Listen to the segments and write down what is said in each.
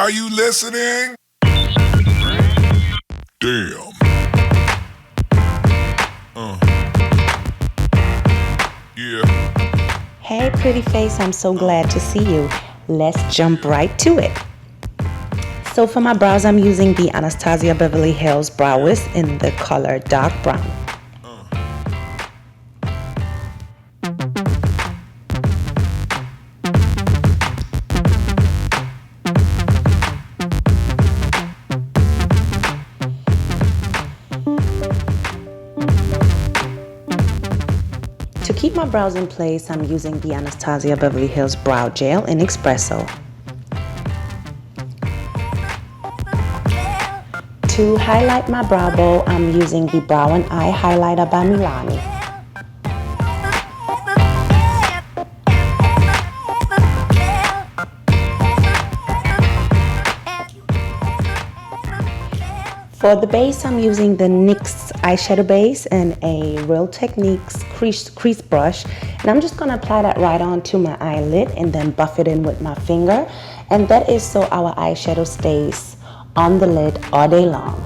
Are you listening? Damn. Yeah. Hey pretty face, I'm so glad to see you. Let's jump right to it. So for my brows, I'm using the Anastasia Beverly Hills Brow Wiz in the color dark brown. To keep my brows in place, I'm using the Anastasia Beverly Hills Brow Gel in Expresso. To highlight my brow bone, I'm using the Brow and Eye Highlighter by Milani. For the base, I'm using the NYX eyeshadow base and a realTechniques crease brush. And I'm just going to apply that right onto my eyelid and then buff it in with my finger. And that is so our eyeshadow stays on the lid all day long.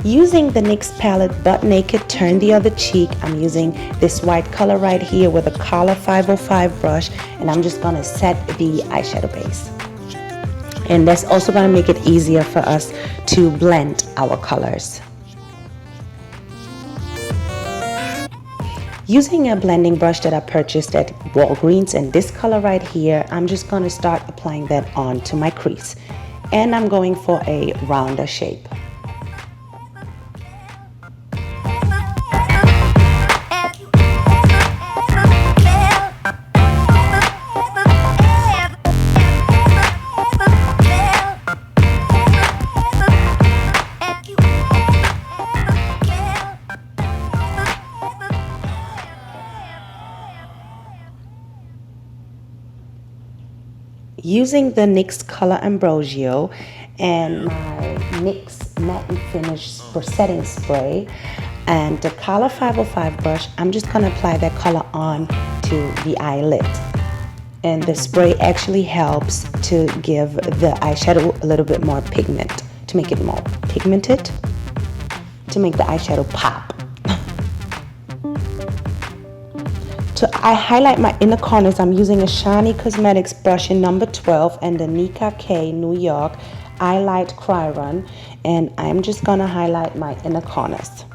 Using the NYX palette Butt Naked Turn the Other Cheek, I'm using this white color right here with a Cala 505 brush. And I'm just going to set the eyeshadow base. And that's also going to make it easier for us to blend our colors. Using a blending brush that I purchased at Walgreens and this color right here, I'm just going to start applying that onto my crease. And I'm going for a rounder shape. Using the NYX Color Ambrosia and my NYX Matte and Finish setting spray and the Cala 505 brush, I'm just going to apply that color on to the eyelid. And the spray actually helps to give the eyeshadow a little bit more pigment, to make it more pigmented, to make the eyeshadow pop. I highlight my inner corners. I'm using a Shany Cosmetics brush in number 12 and the Nika K New York Eyelight Cry Run, and I'm just gonna highlight my inner corners.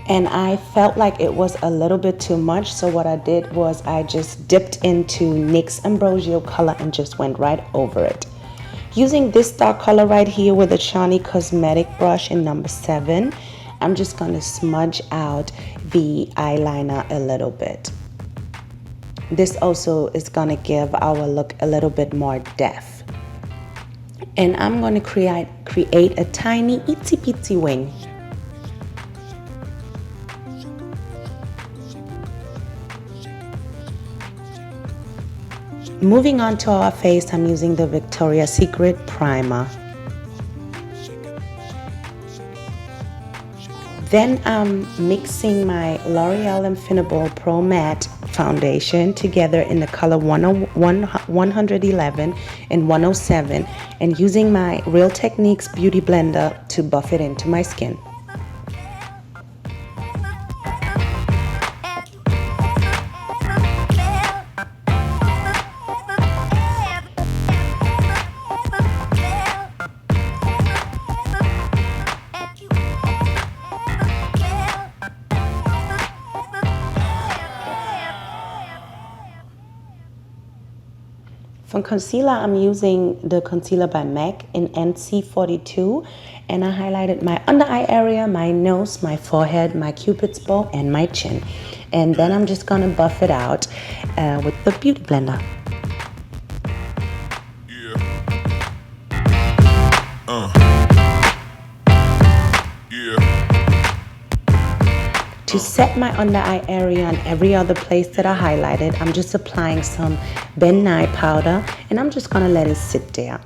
And I felt like it was a little bit too much, so what I did was I just dipped into NYX Ambrosia color and just went right over it. Using this dark color right here with a Shany Cosmetic brush in number 7, I'm just going to smudge out the eyeliner a little bit. This also is going to give our look a little bit more depth. And I'm going to create a tiny itsy bitsy wing. Moving on to our face, I'm using the Victoria's Secret Primer. Then I'm mixing my L'Oreal Infinable Pro Matte Foundation together in the color 111 and 107 and using my realTechniques Beauty Blender to buff it into my skin. For concealer, I'm using the concealer by MAC in NC42, and I highlighted my under eye area, my nose, my forehead, my cupid's bow, and my chin. And then I'm just gonna buff it out with the Beauty Blender. To set my under eye area and every other place that I highlighted, I'm just applying some Ben Nye powder and I'm just gonna let it sit there.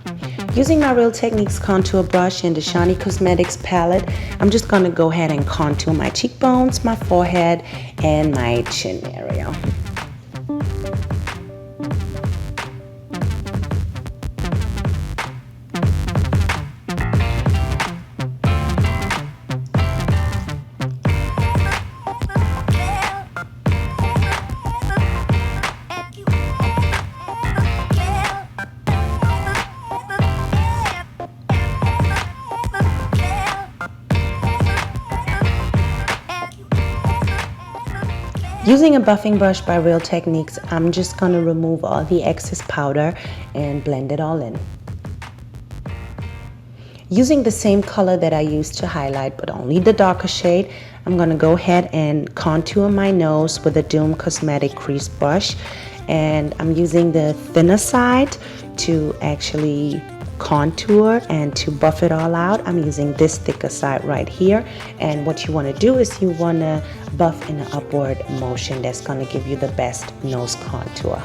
Using my realTechniques contour brush and the Shany Cosmetics palette, I'm just gonna go ahead and contour my cheekbones, my forehead, and my chin area. Using a buffing brush by realTechniques, I'm just going to remove all the excess powder and blend it all in. Using the same color that I used to highlight, but only the darker shade, I'm going to go ahead and contour my nose with a Doom Cosmetic crease brush. And I'm using the thinner side to actually contour and to buff it all out. I'm using this thicker side right here, and what you want to do is you want to buff in an upward motion. That's going to give you the best nose contour.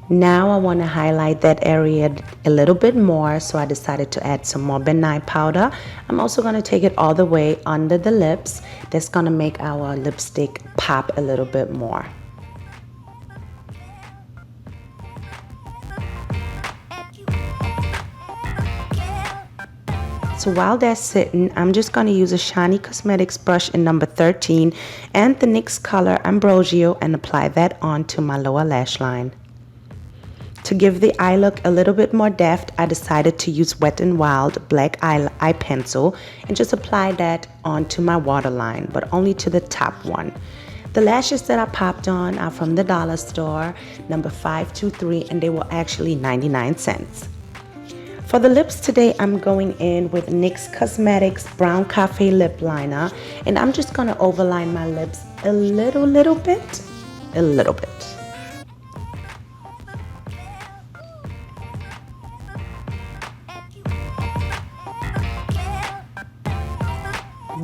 Now I want to highlight that area a little bit more, so I decided to add some more benign powder. I'm also going to take it all the way under the lips. That's going to make our lipstick pop a little bit more. So while that's sitting, I'm just going to use a Shany Cosmetics brush in number 13 and the NYX color Ambrosia and apply that onto my lower lash line. To give the eye look a little bit more deft, I decided to use Wet n Wild black eye pencil and just apply that onto my waterline, but only to the top one. The lashes that I popped on are from the dollar store, number 523, and they were actually 99 cents. For the lips today, I'm going in with NYX Cosmetics Brown Cafe Lip Liner, and I'm just going to overline my lips a little bit.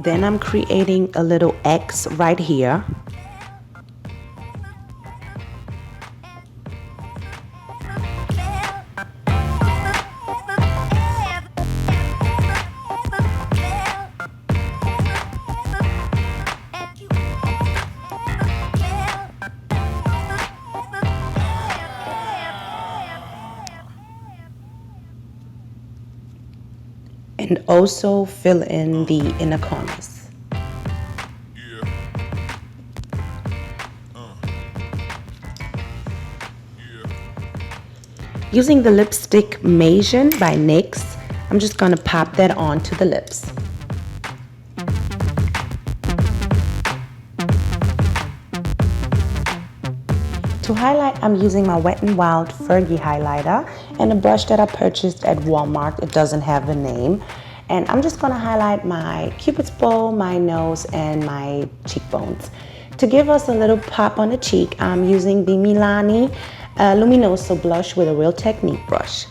Then I'm creating a little X right here. And also fill in the inner corners. Using the lipstick Maison by NYX, I'm just going to pop that onto the lips. To highlight, I'm using my Wet n Wild Fergie highlighter and a brush that I purchased at Walmart. It doesn't have a name. And I'm just going to highlight my cupid's bow, my nose, and my cheekbones. To give us a little pop on the cheek, I'm using the Milani Luminoso blush with a realTechniques brush.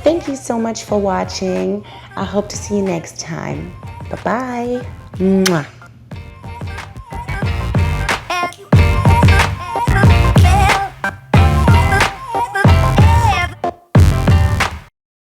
Thank you so much for watching. I hope to see you next time. Bye-bye. Mwah.